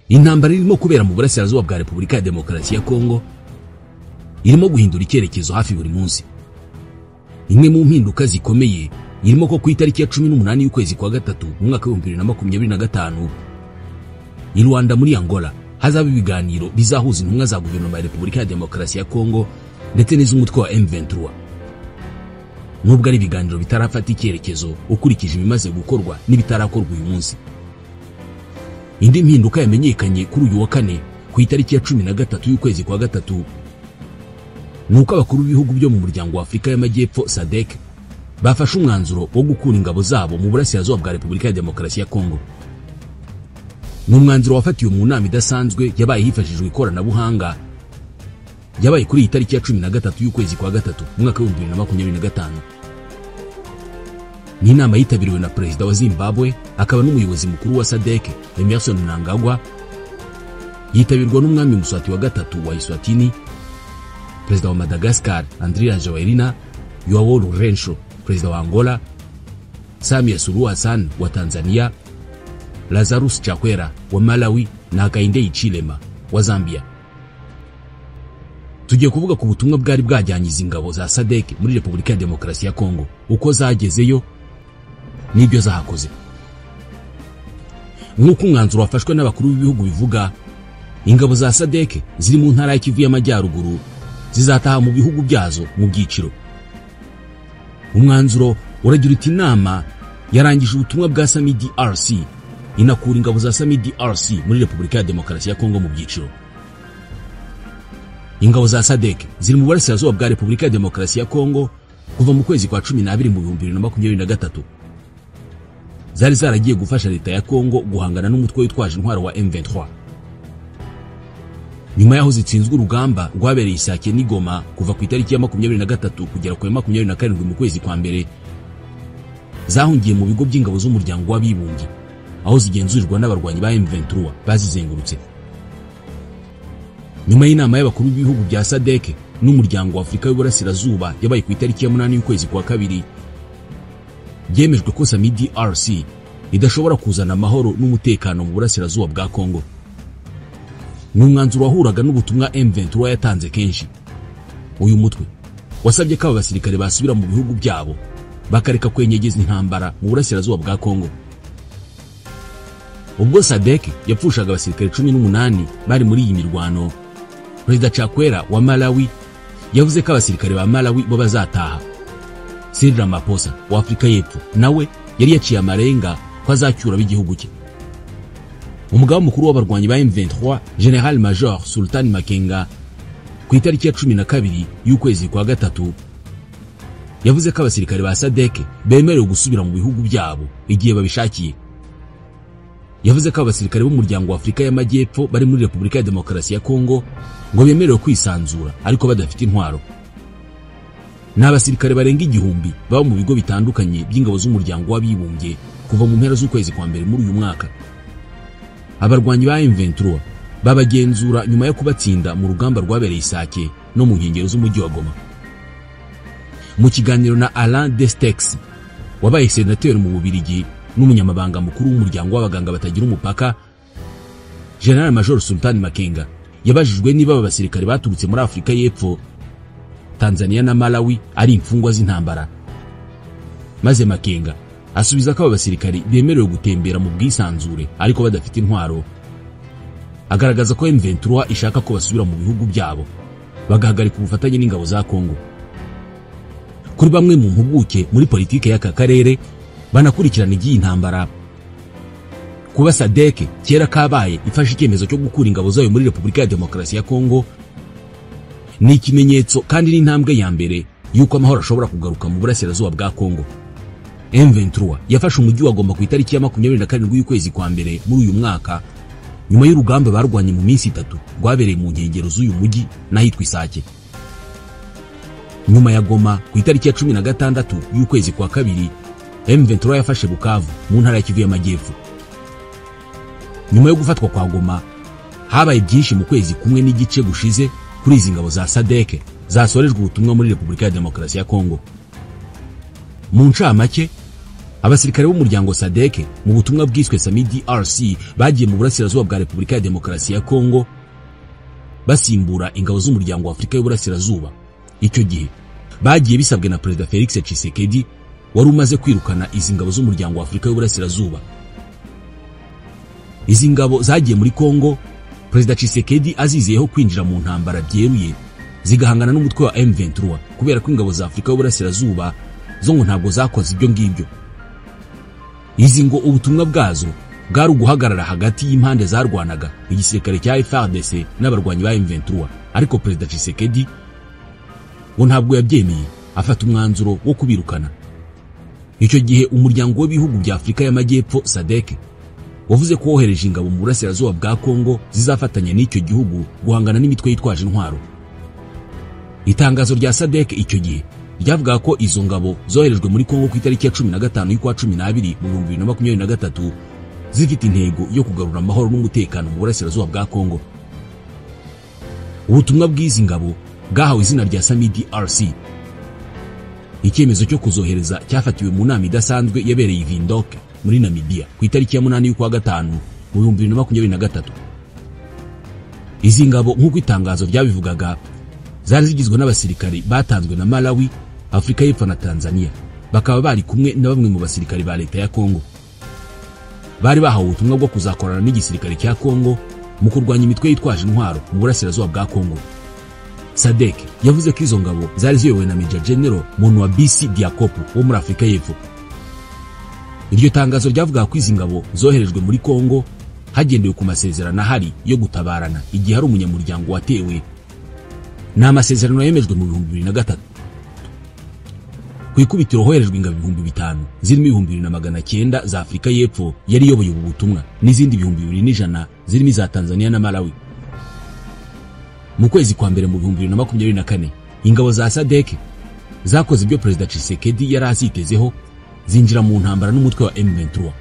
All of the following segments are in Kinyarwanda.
Intambara irimo kubera mu burasirazuba bwa Repubulika ya Demokarasi ya Kongo irimo guhindura icyerekezo hafi buri munsi. Imwe mu mpinduka zikomeye irimo ko ku itariki ya 18 y'ukwezi kwa gatatu mu mwaka wa 2025 i Rwanda muri Angola hazaba ibiganiro bizahuza intumwa za guverinoma ya Repubulika ya Demokarasi ya Kongo ndetse n'iz'umutwe wa M23. Nubwo ari ibiganiro bitarafata icyerekezo ukurikije ibimaze gukorwa n'ibitarakorwa uyu munsi. Indi mpinduka yamenyekanye kuri uyu wa kane ku itariki ya 13 y'ukwezi kwa gatatu nuko abakuru b'ibihugu byo mu muryango wa Afrika y'Amajyepfo SADC bafashe umwanzuro wo gukura ingabo zabo mu burasirazuba bwa Repubulika ya Demokarasi ya Kongo. N'umwanzuro wafatiwe mu nama idasanzwe yabaye hifashishijwe ikoranabuhanga yabaye kuri itariki ya 13 y'ukwezi kwa gatatu mu mwaka wa 2025. Ni inama yitabiriwe na Perezida wa Zimbabwe akaba n'umuyobozi mukuru wa SADC Emmerson Mnangagwa, yitabirwa n'umwami Muswati wa gatatu wa Eswatini, Perezida wa Madagascar Andry Rajoelina, Joao Lourenço Perezida wa Angola, Samia Suluhu Hassan wa Tanzania, Lazarus Chakwera wa Malawi na Hakainde Hichilema wa Zambia. Tugiye kuvuga ku butumwa bwari bwajyanyiza ingabo za SADC muri Repubulika ya Demokarasi ya Kongo, uko zagezeyo n'ibyo zahakoze. Nk'uko umwanzuro wafashwe n'abakuru b'ibihugu bivuga, ingabo za SADC ziri mu ntara ya Kivu y'Amajyaruguru zizataha mu bihugu byazo mu byiciro. Umwanzuro uragira uti inama yarangije ubutumwa bwa SAMI DRC inakura ingabo za SAMI DRC muri Repubulika ya Demokarasi ya Kongo mu byiciro. Ingabo za SADC ziri mu burasirazuba bwa Repubulika ya Demokarasi ya Kongo kuva mu kwezi kwa 12 mu 2023. Zari zaragiye gufasha leta ya Kongo guhangana n'umutwe witwaje intwaro wa M23. Nyuma yaho zitsinzwe urugamba rwabereye Isake n'Igoma kuva ku itariki ya 23 kugera ku 27 mu kwezi kwa mbere, zahungiye mu bigo by'ingabo z'umuryango w'abibumbye aho zigenzurirwa n'abarwanyi ba M23 bazizengurutse. Nyuma y'inama y'abakuru b'ibihugu bya SADC n'umuryango wa Afrika y'Uburasirazuba yabaye ku itariki ya 8 y'ukwezi kwa kabiri, byemejwe ko SAMI DRC idashobora kuzana amahoro n'umutekano mu burasirazuba bwa Kongo. N'umwanzuro wahuraga n'ubutumwa M23 yatanze kenshi. Uyu mutwe wasabye ko abasirikare basubira mu bihugu byabo bakareka kwenyegeza intambara mu burasirazuba bwa Kongo. Ubwo SADC yapfushaga abasirikare 18 bari muri iyi mirwano, Perezida Chakwera wa Malawi yavuze ko abasirikare ba Malawi bo bazataha. Cyril Ramaphosa wa Afrika y'Epfo nawe yari yaciye amarenga ko azacyura b'igihugu cye. Umugaba mukuru w'abarwanyi ba M23 General Major Sultan Makenga ku itariki ya 12 y'ukwezi kwa gatatu yavuze ko abasirikare ba SADC bemerewe gusubira mu bihugu byabo igihe babishakiye. Yavuze ko abasirikare b'umuryango wa Afrika y'Amajyepfo bari muri Repubulika ya Demokarasi ya Kongo ngo bemerewe kwisanzura ariko badafite intwaro. N'abasirikare barenga 1000 baba mu bigo bitandukanye by'ingabo z'umuryango w'abibumbye kuva mu mpera z'ukwezi kwa mbere muri uyu mwaka. Abarwanyi ba M23 babagenzura nyuma yo kubatsinda mu rugamba rwabereye Isake no mu nkengero z'umujyi wa Goma. Mu kiganiro na Alain Destex wabaye senateur mu Bubiligi n'umunyamabanga mukuru w'umuryango w'abaganga batagira umupaka, General Major Sultan Makenga yabajijwe niba abasirikare baturutse muri Afrika y'Epfo, Tanzania na Malawi ari imfungwa z'intambara. Maze Makenga asubiza ko abasirikare bemerewe gutembera mu bwisanzure ariko badafite intwaro. Agaragaza ko M23 ishaka ko basubira mu bihugu byabo bagahagarika ubufatanye n'ingabo za Kongo. Kuri bamwe mu mpuguke muri politike y'aka karere banakurikirana igiye intambara, kuba SADC kera kabaye ifashe icyemezo cyo gukura ingabo zayo muri Repubulika ya Demokarasi ya Kongo ni ikimenyetso kandi n'intambwe ya mbere yuko amahoro ashobora kugaruka mu burasirazuba bwa Kongo. M23 yafashe umujyi wa Goma ku itariki ya 27 y'ukwezi kwa mbere muri uyu mwaka nyuma y'urugamba barwanye mu minsi 3 rwabereye mu nkengero z'uyu mujyi n'ahitwa Isake. Nyuma ya Goma ku itariki ya 16 y'ukwezi kwa kabiri, M23 yafashe Bukavu mu ntara ya Kivu y'Amajyepfo. Nyuma yo gufatwa kwa Goma habaye byinshi mu kwezi kumwe n'igice gushize kuri izi ngabo za SADC zasorejwe ubutumwa muri Repubulika ya Demokarasi ya Kongo. Mu ncamake Abasirikare b'umuryango SADC mu butumwa bwiswe SAMIDRC bagiye mu burasirazuba bwa Repubulika ya Demokarasi ya Kongo basimbura ingabo z'umuryango wa Afurika y'Uburasirazuba. Icyo gihe bagiye bisabwe na Perezida Felix Tshisekedi wari umaze kwirukana izi ngabo z'umuryango wa Afurika y'Uburasirazuba. Izi ngabo zagiye muri Kongo Perezida Tshisekedi azizeyeho kwinjira mu ntambara byeruye zigahangana n'umutwe wa M23 kubera ko ingabo za Afurika y'Uburasirazuba zo ngo ntabwo zakoze ibyo ngibyo. Izi ngo ubutumwa bwazo bwari uguhagarara hagati y'impande zarwanaga igisirikare cya FARDC n'abarwanyi ba M23, ariko Perezida Tshisekedi ngo ntabwo yabyemeye, afata umwanzuro wo kubirukana. Icyo gihe umuryango w'ibihugu bya Afurika y'Amajyepfo SADC wavuze ko wohereje ingabo mu burasirazuba bwa Kongo zizafatanya n'icyo gihugu guhangana n'imitwe yitwaje intwaro. Itangazo rya SADC icyo gihe ryavuga ko izo ngabo zoherejwe muri Kongo ku itariki ya 15 y'ukwa 12 mu 2023 zifite intego yo kugarura amahoro n'umutekano mu burasirazuba bwa Kongo. Ubutumwa bw'izi ngabo bwahawe izina rya SAMIDRC. Icyemezo cyo kuzohereza cyafatiwe mu nama idasanzwe yabereye i Windhoek muri Namibia ku itariki ya 8 y'ukwa 5 mu 2023. Izi ngabo nk'uko itangazo ryabivugaga zari zigizwe n'abasirikari batanzwe na Malawi, Afurika y'Epfo na Tanzania, bakaba bari kumwe na bamwe mu basirikari ba leta ya Kongo. Bari bahawe ubutumwa bwo kuzakorana n'igisirikare cya Kongo mu kurwanya imitwe yitwaje intwaro mu burasirazuba bwa Kongo. SADC yavuze ko izo ngabo zari ziyobowe na Major General Monwabisi Diakopo wo muri Afurika y'Epfo. Iryo tangazo ryavuga ko izi ngabo zoherejwe muri Kongo hagendewe ku masezerano ahari yo gutabarana igihe hari umunyamuryango watewe. Ni amasezerano yemejwe mu 2003. Ku ikubitiro hoherejwe ingabo 5,000 zirimo 2,900 za Afurika y'Epfo yari iyoboye ubu butumwa n'izindi 2,100 zirimo za Tanzania na Malawi. Mu kwezi kwa mbere mu 2024 ingabo za SADC zakoze ibyo Perezida Tshisekedi yari azitezeho, zinjira mu ntambara n'umutwe wa M23.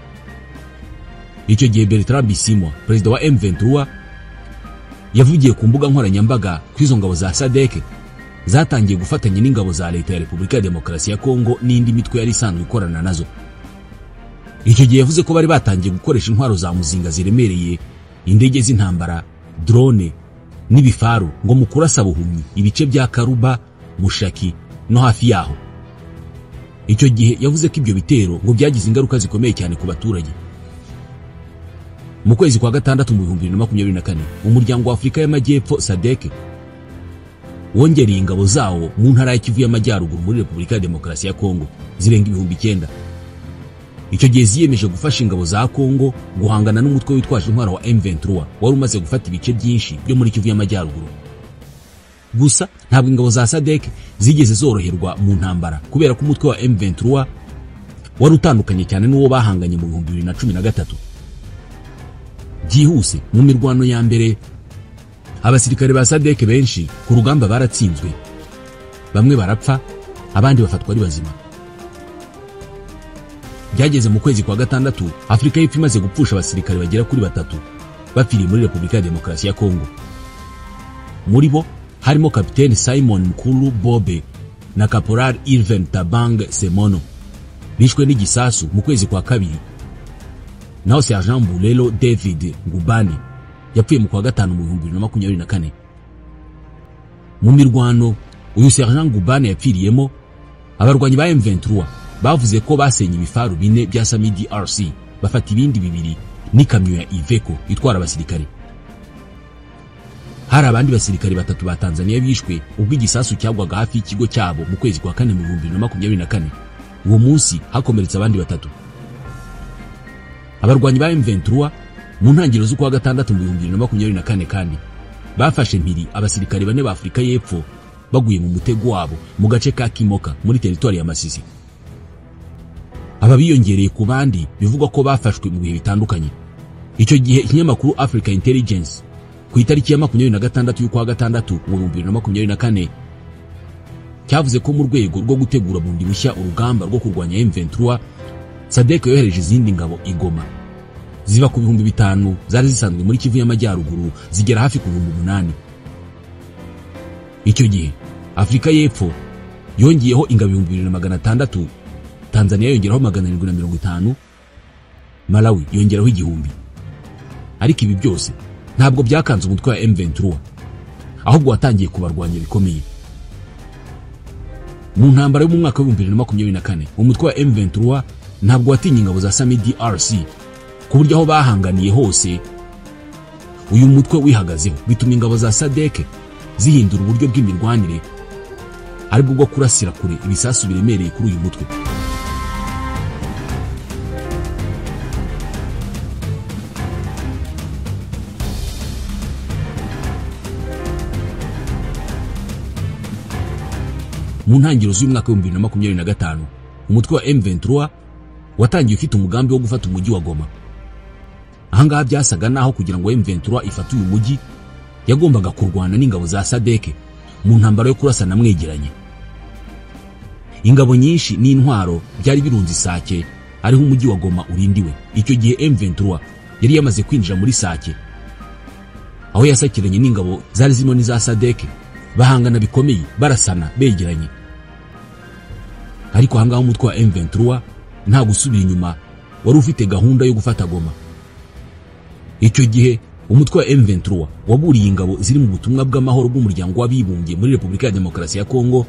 Icyo gihe Bertrand Bisimwa, perezida wa M23, yavugiye ku mbuga nkoranyambaga ko izo ngabo za SADC zatangiye gufatanya n'ingabo za leta ya Repubulika ya Demokarasi ya Kongo n'indi mitwe yari isanzwe ikorana nazo. Icyo gihe yavuze ko bari batangiye gukoresha intwaro za muzinga ziremereye, indege z'intambara, drone n'ibifaru ngo mu kurasa buhumyi ibice bya Karuba, Mushaki no hafi yaho. Icyo gihe yavuze ko ibyo bitero ngo byagize ingaruka zikomeye cyane ku baturage. Mu kwezi kwa gatandatu mu 2024 umuryango wa Afurika y'Amajyepfo SADC wongereye ingabo zawo mu ntara ya Kivu y'Amajyaruguru muri Repubulika ya Demokarasi ya Kongo zirenga 9,000. Icyo gihe ziyemeje gufasha ingabo za Kongo guhangana n'umutwe witwaje intwaro wa M23 wari umaze gufata ibice byinshi byo muri Kivu y'Amajyaruguru. Gusa ntabwo ingabo za SADC zigeze zoroherwa mu ntambara kubera ko umutwe wa M23 wari utandukanye cyane n'uwo bahanganye mu 2013. Byihuse mu mirwano ya mbere abasirikare ba SADC benshi ku rugamba baratsinzwe, bamwe barapfa abandi bafatwa ari bazima. Byageze mu kwezi kwa gatandatu Afurika y'Epfo imaze gupfusha abasirikare bagera kuri 3 bapfiriye muri Repubulika ya Demokarasi ya Kongo. Muri bo harimo Kapiteni Simon Mkulu Bobe na Caporal Irvin Tabang Semono bishwe n'igisasu mu kwezi kwa kabiri. Naho Sergeant Bulelo David Ngubane yapfuye mu kwa gatanu mu 2024. Mu mirwano uyu Sergeant Ngubane yapfiriyemo, abarwanyi ba M23 bavuze ko basenye ibifaru 4 bya SAMIDRC, bafata ibindi 2 n'ikamyo ya Iveco itwara abasirikare. Hari abandi basirikare 3 ba Tanzania bishwe ubwo igisasu cyagwaga hafi y'ikigo cyabo mu kwezi kwa 4 mu 2024. Uwo munsi hakomeretsa abandi 3. Abarwanyi ba M23 mu ntangiriro z'ukwa gatandatu mu 2024 kandi bafashe mpiri abasirikare 4 ba Afurika y'Epfo baguye mu mutego wabo mu gace ka Kimoka muri teritori ya Masisi. Aba biyongereye ku bandi bivugwa ko bafashwe mu bihe bitandukanye. Icyo gihe ikinyamakuru Africa Intelligence ku itariki ya 26 y'ukwa gatandatu mu 2024 cyavuze ko mu rwego rwo gutegura bundi bushya urugamba rwo kurwanya M23 SADC yohereje izindi ngabo igoma ziva ku 5,000 zari zisanzwe muri Kivu y'Amajyaruguru zigera hafi ku 8,000. Icyo gihe Afurika y'Epfo yongiyeho ingabo 2,600 Tanzania yongeraho 750, Malawi yongeraho 1000. Ariko ibi byose ntabwo byakanze umutwe wa M23, ahubwo watangiye kubarwanya bikomeye. Mu ntambara yo mu mwaka wa 2024 umutwe wa M23 ntabwo watinye ingabo za SAMIDRC ku buryo aho bahanganiye hose uyu mutwe wihagazeho, bituma ingabo za SADC zihindura uburyo bw'imirwanire aribwo bwo kurasira kure ibisasu biremereye kuri uyu mutwe. Mu ntangiriro z'umwaka wa 2025 umutwe wa M23 watangiye ufite umugambi wo gufata umujyi wa Goma. Ahangaha byasaga naho kugira ngo M23 ifate uyu mujyi yagombaga kurwana n'ingabo za SADC mu ntambara yo kurasana mwegeranye. Ingabo nyinshi n'intwaro byari birunze Sake ariho umujyi wa Goma urindiwe. Icyo gihe M23 yari yamaze kwinjira muri Sake, aho yasakiranye n'ingabo zari zimo n'iza SADC bahangana bikomeye barasana begeranye. Ariko ahangaha umutwe wa M23 nta gusubira inyuma wari ufite gahunda yo gufata Goma. Icyo gihe umutwe wa M23 waburiye ingabo ziri mu butumwa bw'amahoro bw'umuryango w'abibumbye muri Repubulika ya Demokarasi ya Kongo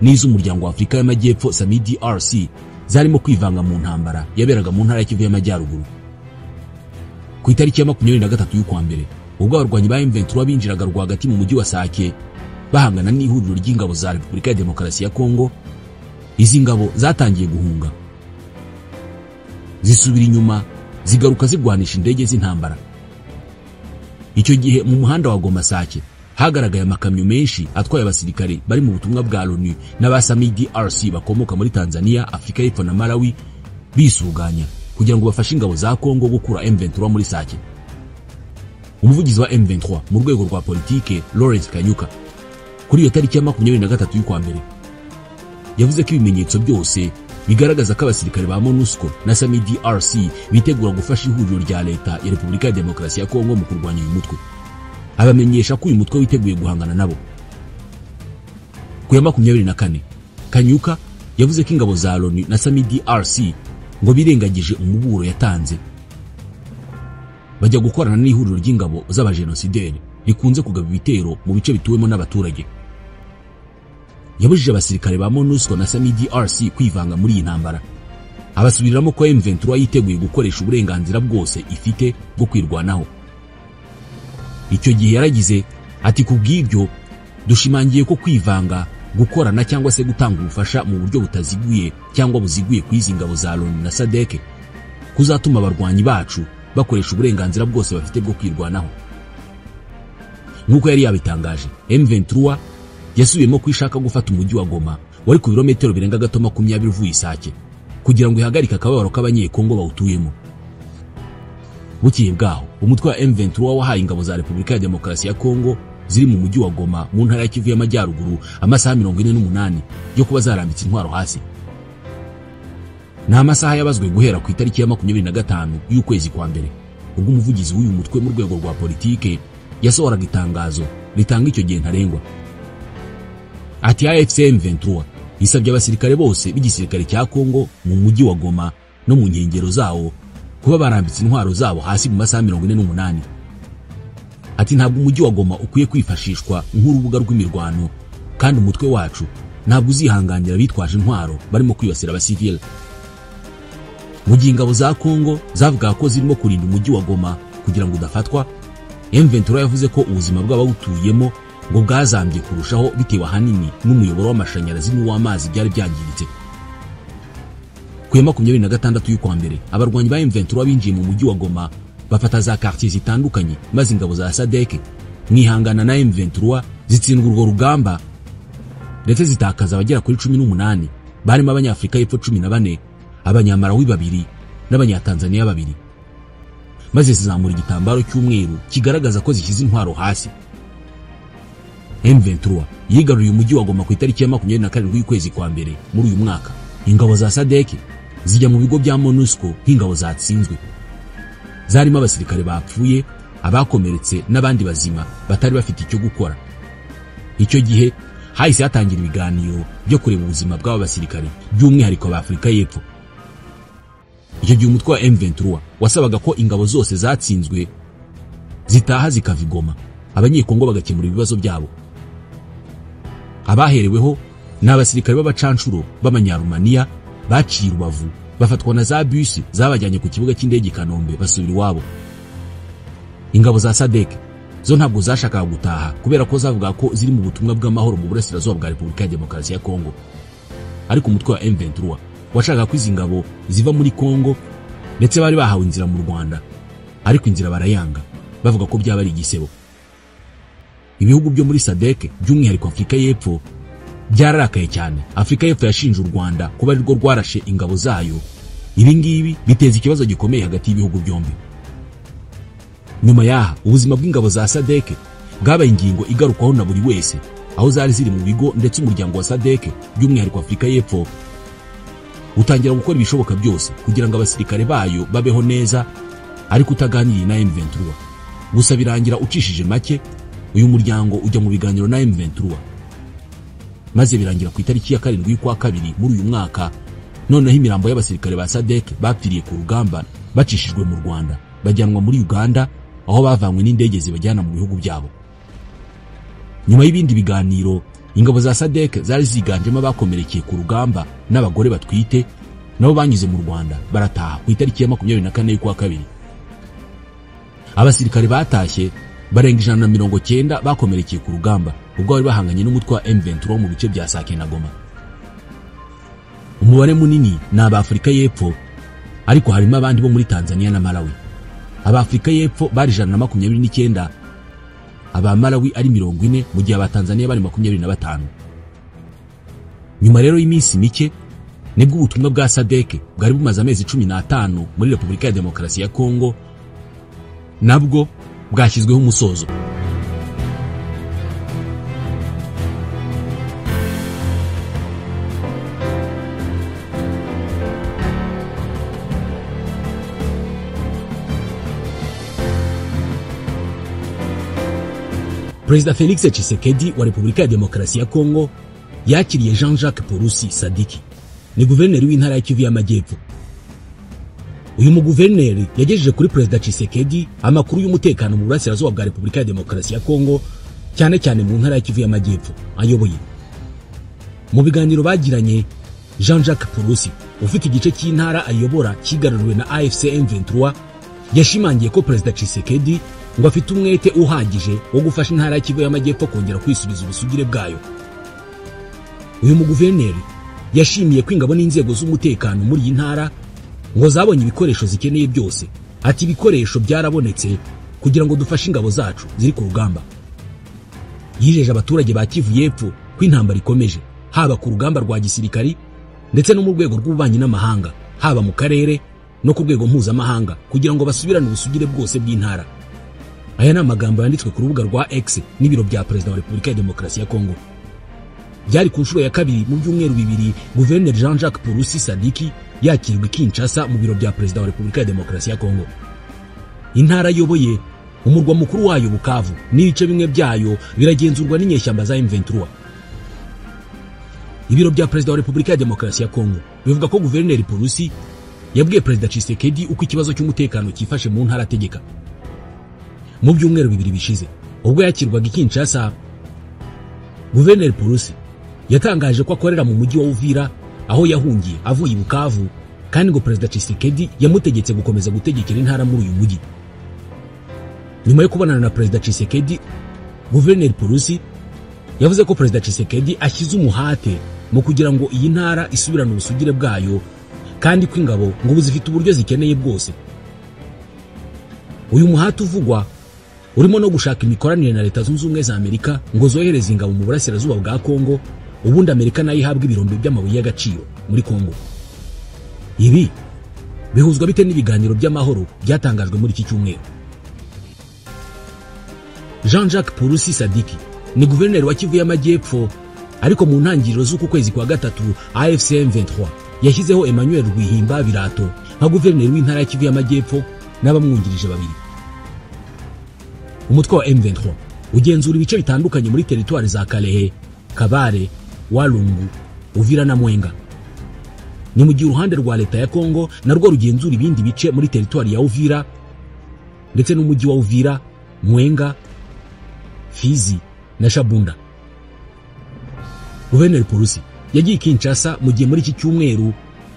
n'iz'umuryango wa Afurika y'Amajyepfo SAMIDRC zarimo kwivanga mu ntambara yaberaga mu ntara ya Kivu y'Amajyaruguru. Ku itariki ya 23 y'ukwa mbere ubwo abarwanyi ba M23 binjiraga rwagati mu mujyi wa Sake bahangana n'ihuriro ry'ingabo za Repubulika ya Demokarasi ya Kongo, izi ngabo zatangiye guhunga zisubira inyuma zigaruka zigwanisha indege z'intambara. Icyo gihe mu muhanda wa Goma Sake hagaragaye amakamyo menshi atwaye abasirikare bari mu butumwa bwa LONU n'abaSAMIDRC bakomoka muri Tanzania, Afurika y'Epfo na Malawi bisuganya kugira ngo bafashe ingabo za Kongo gukura M23 muri Sake. Umuvugizi wa M23 mu rwego rwa politike Lawrence Kanyuka kuri iyo tariki ya 23 y'ukwa mbere yavuze ko ibimenyetso byose bigaragaza ko abasirikare ba MONUSCO na SAMIDRC bitegura gufasha ihuriro rya leta ya Repubulika ya Demokarasi ya Kongo mu kurwanya uyu mutwe. Abamenyesha ko uyu mutwe witeguye guhangana nabo. Ku ya 24 Kanyuka yavuze ko ingabo za LONU na SAMIDRC ngo birengagije umuburo yatanze, bajya gukorana n'ihuriro ry'ingabo z'abajenosideri rikunze kugaba ibitero mu bice bituwemo n'abaturage. Yabujije abasirikare ba MONUSCO na SAMIDRC kwivanga muri iyi ntambara, abasubiriramo ko M23 yiteguye gukoresha uburenganzira bwose ifite bwo kwirwanaho. Icyo gihe yaragize ati kubw'ibyo dushimangiye ko kwivanga, gukorana cyangwa se gutanga ubufasha mu buryo butaziguye cyangwa buziguye kw'izi ngabo za LONU na SADC kuzatuma abarwanyi bacu bakoresha uburenganzira bwose bafite bwo kwirwanaho. Nk'uko yari yabitangaje, M23 yasubiyemo kwishaka gufata umujyi wa Goma wari ku birometero birenga gato 20 uvuye Sake kugira ngo ihagarike akababaro k'abanyekongo bawutuyemo. Bukiye bwaho umutwe wa M23 wahaye ingabo za Repubulika ya Demokarasi ya Kongo ziri mu mujyi wa Goma mu ntara ya Kivu y'Amajyaruguru amasaha 48 yo kuba zarambitse intwaro hasi. Na amasaha yabazwe guhera ku itariki ya 25 y'ukwezi kwa mbere ubwo umuvugizi w'uyu mutwe mu rwego rwa politike yasohoraga itangazo ritanga icyo gihe ntarengwa. Ati AFC M23 isabye abasirikare bose b'igisirikare cya Kongo mu mujyi wa Goma no mu nkengero zawo kuba barambitse intwaro zabo hasi mu masaha 48. Ati ntabwo umujyi wa Goma ukwiye kwifashishwa nk'urubuga rw'imirwano, kandi umutwe wacu ntabwo uzihanganira bitwaje intwaro barimo kwibasira abasivile. Mu gihe ingabo za Kongo zavuga ko zirimo kurinda umujyi wa Goma kugira ngo udafatwa, M23 yavuze ko ubuzima bw'abawutuyemo ngo bwazambye kurushaho bitewe ahanini n'umuyoboro w'amashanyarazi n'uw'amazi byari byangiritse. Ku ya 26 y'ukwa mbere abarwanyi ba M23 binjiye mu mujyi wa Goma bafata za quartiers zitandukanye, maze ingabo za SADC mwihangana na M23 zitsindwa urwo rugamba ndetse zitakaza abagera kuri 18 barimo abanyafrika y'Epfo 14, abanyamarawi 2 n'abanyatanzania 2, maze zizamura igitambaro cy'umweru kigaragaza ko zishyize intwaro hasi. M23 yigaruye umujyi wa Goma ku itariki ya 27 y'ukwezi kwa mbere muri uyu mwaka. Ingabo za SADC zijya mu bigo bya MONUSCO nk'ingabo zatsinzwe, zarimo abasirikare bapfuye, abakomeretse n'abandi bazima batari bafite icyo gukora. Icyo gihe hahise hatangira ibiganiro byo kureba ubuzima bw'aba basirikare by'umwihariko ba Afurika y'Epfo. Icyo gihe umutwe wa M23 wasabaga ko ingabo zose zatsinzwe zitaha zikava i Goma, abanyekongo bagakemura ibibazo byabo. Abahereweho n'abasirikare b'abacanshuro b'abanyarumaniya baciye Rubavu, bafatwa na za bus zabajyanye ku kibuga cy'indege Kanombe basubira iwabo. Ingabo za SADC zo ntabwo zashakaga gutaha kubera ko zavuga ko ziri mu butumwa bw'amahoro mu burasirazuba bwa Repubulika ya Demokarasi ya Kongo. Ariko umutwe wa M23 washakaga ko izi ngabo ziva muri Kongo, ndetse bari bahawe inzira mu Rwanda, ariko inzira barayanga bavuga ko byaba ari igisebo. Ibihugu byo muri SADC by'umwihariko Afurika y'Epfo byararakaye cyane. Afurika y'Epfo yashinje u Rwanda kuba ari rwo rwarashe ingabo zayo. Ibi ngibi biteza ikibazo gikomeye hagati y'ibihugu byombi. Nyuma yaha ubuzima bw'ingabo za SADC bwabaye ingingo igarukwaho na buri wese, aho zari ziri mu bigo, ndetse umuryango wa SADC by'umwihariko Afurika y'Epfo utangira gukora ibishoboka byose kugira ngo abasirikare bayo babeho neza, ariko utaganiriye na M23. Gusa birangira ucishije make, uyu muryango ujya mu biganiro na M23, maze birangira ku itariki ya 7 y'ukwa kabiri muri uyu mwaka. Noneho imirambo y'abasirikare ba SADC bapfiriye ku rugamba bacishijwe mu Rwanda, bajyanwa muri Uganda, aho bavanywe n'indege zibajyana mu bihugu byabo. Nyuma y'ibindi biganiro, ingabo za SADC zari ziganjemo abakomerekeye ku rugamba n'abagore batwite, nabo banyuze mu Rwanda barataha ku itariki ya 24 y'ukwa kabiri. Abasirikare batashye barenga 190 bakomerekeye ku rugamba ubwo bari bahanganye n'umutwe wa M23 mu bice bya Sake na Goma. Umubare munini ni Abafurika y'Epfo, ariko harimo abandi bo muri Tanzania na Malawi. Abafurika y'Epfo bari 129, aba Malawi ari 40, mu gihe aba Tanzania bari 25. Nyuma rero y'iminsi mike nibwo ubutumwa bwa SADC bwari bumaze amezi 15 muri Repubulika ya Demokarasi ya Kongo nabwo bwashyizweho umusozo. Perezida Felix Tshisekedi wa Repubulika ya Demokarasi ya Kongo yakiriye Jean-Jacques Purusi Sadiki, ni guverineri w'intara ya Kivu y'Amajyepfo. Uyu muguverineri yagejeje kuri Perezida Tshisekedi amakuru y'umutekano mu burasirazuba bwa Repubulika ya Demokarasi ya Kongo, cyane cyane mu ntara ya Kivu y'Amajyepfo ayoboye. Mu biganiro bagiranye, Jean-Jacques Purusi ufite igice cy'intara ayobora kigaruriwe na AFC M23 yashimangiye ko Perezida Tshisekedi ngo afite umwete uhagije wo gufasha intara ya Kivu y'Amajyepfo kongera kwisubiza ubusugire bwayo. Uyu muguverineri yashimiye ko ingabo n'inzego z'umutekano muri iyi ntara ngo zabonye ibikoresho zikeneye byose. Ati ibikoresho byarabonetse kugira ngo dufashe ingabo zacu ziri ku rugamba. Yijeje abaturage ba Kivu y'Epfo ko intambara ikomeje, haba ku rugamba rwa gisirikari ndetse no mu rwego rw'ububanyi n'amahanga, haba mu karere no ku rwego mpuzamahanga, kugira ngo basubirane ubusugire bwose bw'intara. Aya ni amagambo yanditswe ku rubuga rwa X n'ibiro bya Perezida wa Repubulika ya Demokarasi ya Kongo. Byari ku nshuro ya kabiri mu byumweru bibiri Guverineri Jean-Jacques Purusi Sadiki yakirwa Kinshasa mu biro bya Perezida wa Repubulika ya Demokarasi ya Kongo. Intara yoboye, umurwa mukuru wayo Bukavu n'ibice bimwe byayo biragenzurwa n'inyeshyamba za M23. Ibiro bya Perezida wa Repubulika ya Demokarasi ya Kongo bivuga ko Guverineri Purusi yabwiye Perezida Tshisekedi uko ikibazo cy'umutekano cyifashe mu ntara ategeka. Mu byumweru bibiri bishize ubwo yakirwaga Kinshasa, Guverineri Purusi yatangaje ko akorera mu mujyi wa Uvira aho yahungiye avuye Bukavu, kandi ngo Perezida Tshisekedi yamutegetse gukomeza gutegekera intara muri uyu mujyi. Nyuma yo kubonana na Perezida Tshisekedi, Guverineri Purusi yavuze ko Perezida Tshisekedi ashyize umuhate mu kugira ngo iyi ntara isubirane ubusugire bwayo, kandi ko ingabo ngo zifite uburyo zikeneye bwose. Uyu muhate uvugwa urimo no gushaka imikoranire na Leta Zunze Ubumwe za Amerika ngo zohereze ingabo mu burasirazuba bwa Kongo, ubundi Amerika nayo ihabwa ibirombe by'amabuye y'agaciro muri Kongo. Ibi bihuzwa bite n'ibiganiro by'amahoro byatangajwe muri iki cyumweru? Jean-Jacques Purusi Sadiki ni guverineri wa Kivu y'Amajyepfo, ariko mu ntangiriro z'uku kwezi kwa gatatu AFC M23 yashyizeho Emmanuel Rwihimba Birato nka guverineri w'intara ya Kivu y'Amajyepfo n'abamwungirije babiri. Umutwe wa M23 ugenzura ibice bitandukanye muri teritwari za Kalehe, Kabare, Walungu, Uvira na Mwenga. Ni mu gihe uruhande rwa leta ya Kongo narwo rugenzura ibindi bice muri teritwari ya Uvira ndetse n'umujyi wa Uvira, Mwenga, Fizi na Shabunda. Guverineri Purusi yagiye Kinshasa mu gihe muri iki cyumweru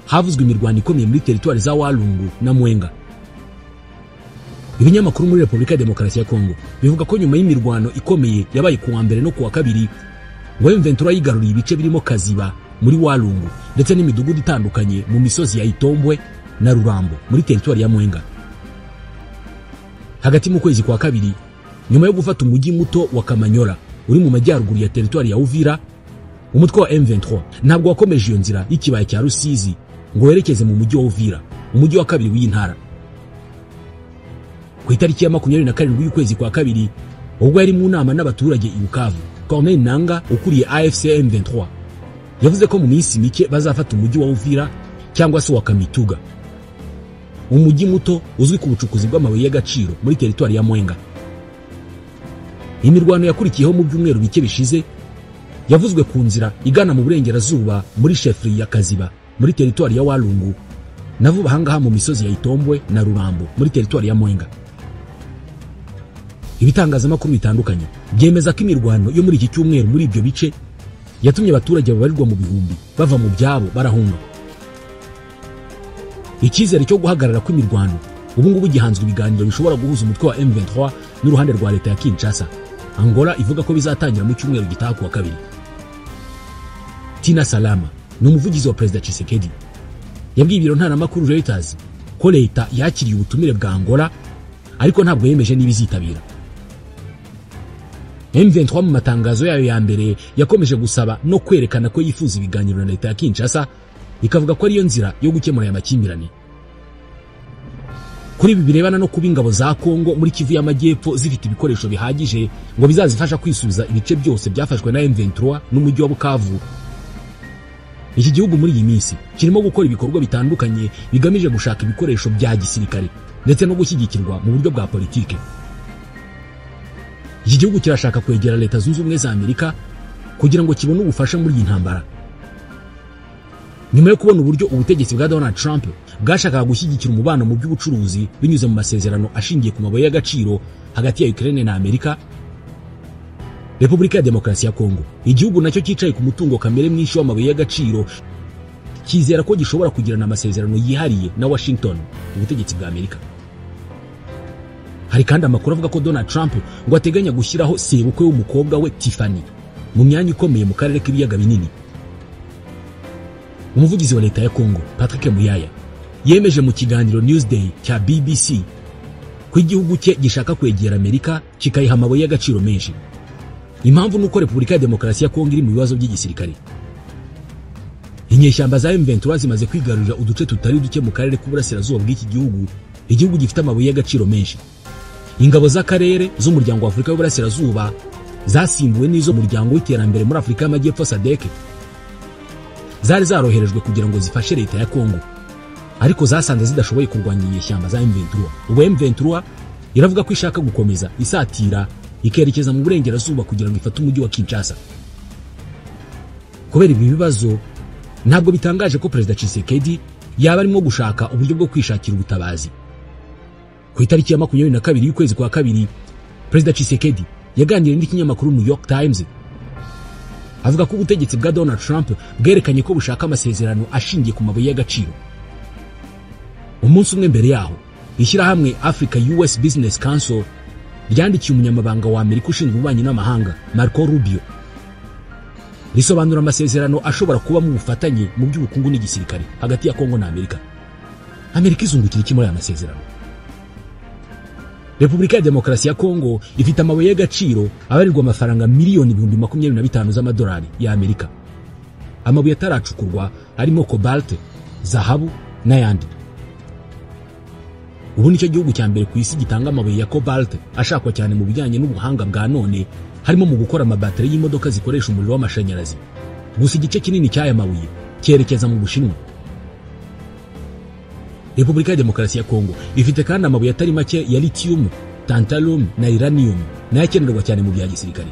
havuzwe imirwano ikomeye muri teritwari za Walungu na Mwenga. Ibinyamakuru muri Repubulika ya Demokarasi ya Kongo bivuga ko nyuma y'imirwano ikomeye yabaye ku wa mbere no ku wa kabiri, ngo M23 yigaruriye ibice birimo Kaziba muri Walungu ndetse n'imidugudu itandukanye mu misozi ya Itombwe na Rurambo muri teritwari ya Mwenga. Hagati mu kwezi kwa kabiri, nyuma yo gufata umujyi muto wa Kamanyola uri mu majyaruguru ya teritwari ya Uvira, umutwe wa M23 ntabwo wakomeje iyo nzira y'ikibaya cya Rusizi ngo werekeze mu mujyi wa Uvira, umujyi wa kabiri w'intara. Ku itariki ya 27 y'ukwezi kwa kabiri, ubwo yari mu nama n'abaturage i Bukavu, Corneille Nangaa ukuriye AFC M23 yavuze ko mu minsi mike bazafata umujyi wa Uvira cyangwa se wa Kamituga, umujyi muto uzwi ku bucukuzi bw'amabuye y'agaciro muri teritwari ya Mwenga. Imirwano yakurikiyeho mu byumweru bike bishize yavuzwe ku nzira igana mu burengerazuba muri chefri ya Kaziba muri teritwari ya Walungu, na vuba ahangaha mu misozi ya Itombwe na Rurambo muri teritwari ya Mwenga. Ibitangazamakuru bitandukanye byemeza ko imirwano yo muri iki cyumweru muri ibyo bice yatumye abaturage babarirwa mu bihumbi bava mu byabo barahunga. Icyizere cyo guhagarara kw'imirwano ubu ngubu gihanzwe ibiganiro bishobora guhuza umutwe wa M23 n'uruhande rwa leta ya Kinshasa. Angola ivuga ko bizatangira mu cyumweru gitaha ku wa kabiri. Tina Salama ni umuvugizi wa Perezida Tshisekedi yabwiye ibiro ntaramakuru Reuters ko leta yakiriye ubutumire bwa Angola ariko ntabwo yemeje n'ibizitabira. M23 mu matangazo yayo ya mbere yakomeje gusaba no kwerekana ko yifuza ibiganiro na leta ya Kinshasa, ikavuga ko ariyo nzira yo gukemura aya makimbirane. Kuri ibi birebana no kuba ingabo za Kongo muri Kivu y'Amajyepfo zifite ibikoresho bihagije ngo bizazifasha kwisubiza ibice byose byafashwe na M23 n'umujyi wa Bukavu, iki gihugu muri iyi minsi kirimo gukora ibikorwa bitandukanye bigamije gushaka ibikoresho bya gisirikare ndetse no gushyigikirwa mu buryo bwa politike. Iki gihugu kirashaka kwegera leta zunze ubumwe za Amerika kugira ngo kibone ubufasha muri iyi ntambara. Nyuma yo kubona uburyo ubutegetsi bwa Donald Trump bwashakaga gushyigikira umubano mu by'ubucuruzi binyuze mu masezerano ashingiye ku mabuye y'agaciro hagati ya Ukraine na Amerika, Repubulika ya Demokarasi ya Kongo, igihugu nacyo cyicaye ku mutungo kamere mwinshi w'amabuye y'agaciro, kizera ko gishobora kugirana amasezerano yihariye na Washington, ubutegetsi bwa Amerika. Hari kandi amakuru avuga ko Donald Trump ngo ateganya gushyiraho sebukwe w'umukobwa we Tiffany mu myanya ikomeye mu karere k'ibiyaga binini. Umuvugizi wa leta ya Kongo, Patrick Muyaya, yemeje mu kiganiro Newsday cya BBC ko igihugu cye gishaka kwegera Amerika kikayiha amabuye y'agaciro menshi. Impamvu nuko Repubulika ya Demokarasi ya Kongo iri mu bibazo by'igisirikare. Inyeshyamba za M23 zimaze kwigarurira uduce tutari duke mu karere k'uburasirazuba bw'iki gihugu, igihugu gifite amabuye y'agaciro menshi. Ingabo z'akarere z'umuryango wa Afurika y'Uburasirazuba zasimbuwe n'izo muryango w'iterambere muri Afurika y'Amajyepfo SADC zari zaroherejwe kugira ngo zifashe leta ya Kongo, ariko zasanze zidashoboye kurwanya inyeshyamba za M23. Ubu M23 iravuga ko ishaka gukomeza isatira ikerekeza mu burengerazuba kugira ngo ifate umujyi wa Kinshasa. Kubera ibi bibazo, ntabwo bitangaje ko Perezida Tshisekedi yaba arimo gushaka uburyo bwo kwishakira ubutabazi. Ku itariki ya 22 y'ukwezi kwa kabiri, Perezida Tshisekedi yaganiriye n'ikinyamakuru New York Times avuga ko ubutegetsi bwa Donald Trump bwerekanye ko bushaka amasezerano ashingiye ku mabuye y'agaciro. Umunsi umwe mbere yaho, ishyirahamwe Africa US Business Council ryandikiye umunyamabanga wa Amerika ushinzwe ububanyi n'amahanga Marco Rubio risobanura amasezerano ashobora kuba mu bufatanye mu by'ubukungu n'igisirikare hagati ya Kongo na Amerika. Amerika izungukira iki muri aya masezerano? Repubulika ya Demokarasi ya Kongo ifite amabuye y'agaciro abarirwa amafaranga miliyoni 25,000 z'amadolari ya Amerika. Amabuye ataracukurwa harimo cobalt, zahabu n'ayandi. Ubu nicyo gihugu cya mbere ku isi gitanga amabuye ya cobalt ashakwa cyane mu bijyanye n'ubuhanga bwa none, harimo mu gukora amabateri y'imodoka zikoresha umuriro w'amashanyarazi. Gusa igice kinini cy'aya mabuye cyerekeza mu Bushinwa. Repubulika ya Demokarasi ya Kongo ifite kandi amabuye atari make ya lithium, tantalum na uranium, nayo akenerwa cyane mu bya gisirikare.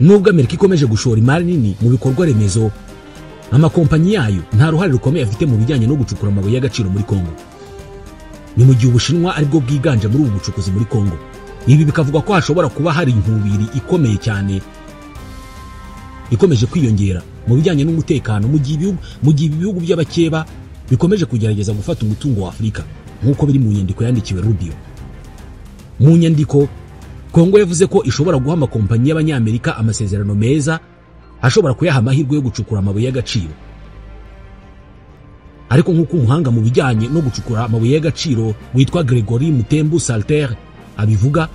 nubwo Amerika ikomeje gushora imari nini mu bikorwa remezo, amakompanyi yayo nta ruhare rukomeye afite mu bijyanye no gucukura amabuye y'agaciro muri Kongo. Ni mu gihe Ubushinwa aribwo bwiganje muri ubu bucukuzi muri Kongo. Ibi bikavuga ko hashobora kuba hari inkubiri ikomeye cyane ikomeje kwiyongera mu bijyanye n'umutekano mu gihe ibihugu by'abakeba bikomeje kugerageza gufata umutungo wa Afurika nk'uko biri mu nyandiko yandikiwe Rubio. Mu nyandiko, Kongo yavuze ko ishobora guha amakompanyi y'Abanyamerika amasezerano meza ashobora kuyaha amahirwe yo gucukura amabuye y'agaciro. Ariko nk'uko umuhanga mu bijyanye no gucukura amabuye y'agaciro witwa Gregory Mutembu Salter abivuga,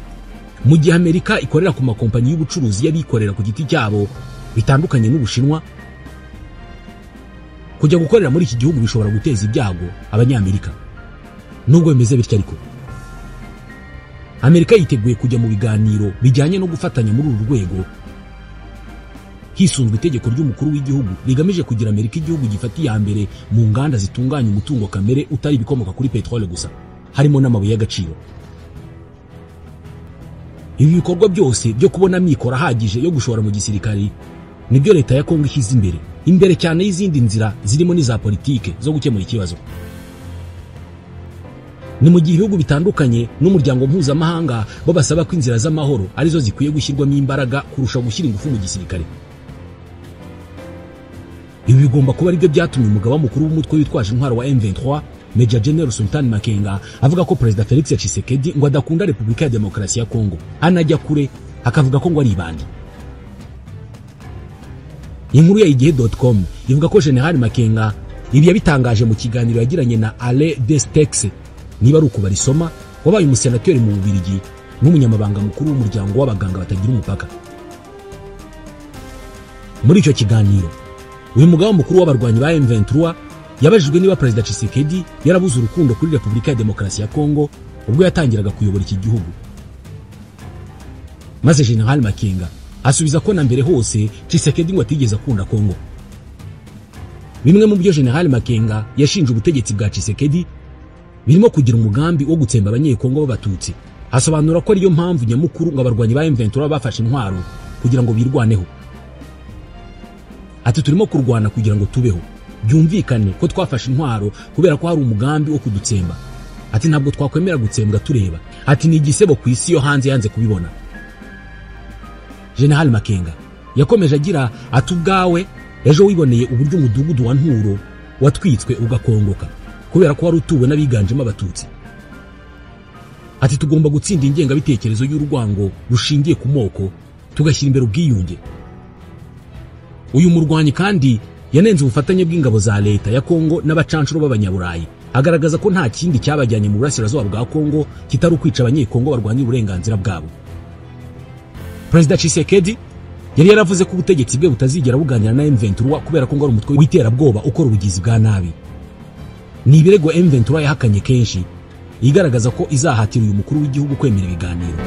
mu gihe Amerika ikorera ku makompanyi y'ubucuruzi y'abikorera ku giti cyabo bitandukanye n'Ubushinwa, kujya gukorera muri iki gihugu bishobora guteza ibyago Abanyamerika. Nubwo bimeze bityo ariko, Amerika yiteguye kujya mu biganiro bijyanye no gufatanya muri uru rwego hisunzwe itegeko ry'umukuru w'igihugu rigamije kugira Amerika igihugu gifata iya mbere mu nganda zitunganya umutungo kamere utari ibikomoka kuri petrole gusa, harimo n'amabuye y'agaciro. Ibi bikorwa byose byo kubona amikoro ahagije yo gushora mu gisirikari nibyo leta ya Kongo ishyize imbere cyane y'izindi nzira zirimo n'iza politike zo gukemura ikibazo. Ni mu gihe ibihugu bitandukanye n'umuryango mpuzamahanga bo basaba ko inzira z'amahoro arizo zikwiye gushyirwamo imbaraga kurusha gushyira ingufu mu gisirikare. Ibi bigomba kuba aribyo byatumye umugaba mukuru w'umutwe witwaje intwaro wa M23 Major General Sultan Makenga avuga ko Perezida Felix Tshisekedi ngo adakunda Repubulika ya Demokarasi ya Kongo, anajya kure akavuga ko ngo ari ibandi. Inkuru ya igihe.com ivuga ko General Makenga ibi yabitangaje mu kiganiro yagiranye na Alain Destex, niba ari uko barisoma, wabaye umusenateri mu Bubiligi n'umunyamabanga mukuru w'umuryango w'abaganga batagira umupaka. Muri icyo kiganiro, uyu mugaba mukuru w'abarwanyi ba M23 yabajijwe niba Perezida Tshisekedi yarabuze urukundo kuri Repubulika ya Demokarasi ya Kongo ubwo yatangiraga kuyobora iki gihugu. Maze General Makenga asubiza ko na mbere hose Tshisekedi ngo atigeze akunda Kongo. Bimwe mu byo General Makenga yashinje ubutegetsi bwa Tshisekedi birimo kugira umugambi wo gutsemba abanyekongo b'abatutsi. Asobanura ko ariyo mpamvu nyamukuru ngo abarwanyi ba M23 bafashe intwaro kugira ngo birwaneho. Ati turimo kurwana kugira ngo tubeho, byumvikane ko twafashe intwaro kubera ko hari umugambi wo kudutsemba. Ati ntabwo twakwemera gutsembwa tureba. Ati ni igisebo ku isi yo hanze yanze kubibona. General Makenga yakomeje agira ati ubwawe ejo wiboneye uburyo umudugudu wa Nturo watwitswe ugakongoka kubera ko wari utuwe n'abiganjemo abatutsi. Ati tugomba gutsinda ingengabitekerezo y'urwango rushingiye ku moko tugashyira imbere ubwiyunge. Uyu murwanyi kandi yanenze ubufatanye bw'ingabo za leta ya Kongo n'abacancuro b'abanyaburayi, agaragaza ko nta kindi cyabajyanye mu burasirazuba bwa Kongo kitari ukwica abanyekongo barwanya uburenganzira bwabo. Perezida Tshisekedi yari yaravuze ko ubutegetsi bwe butazigera buganira na M23 kubera ko ngo ari umutwe w'iterabwoba ukora ubugizi bwa nabi. Ni ibirego M23 yahakanye kenshi, igaragaza ko izahatira uyu mukuru w'igihugu kwemera ibiganiro.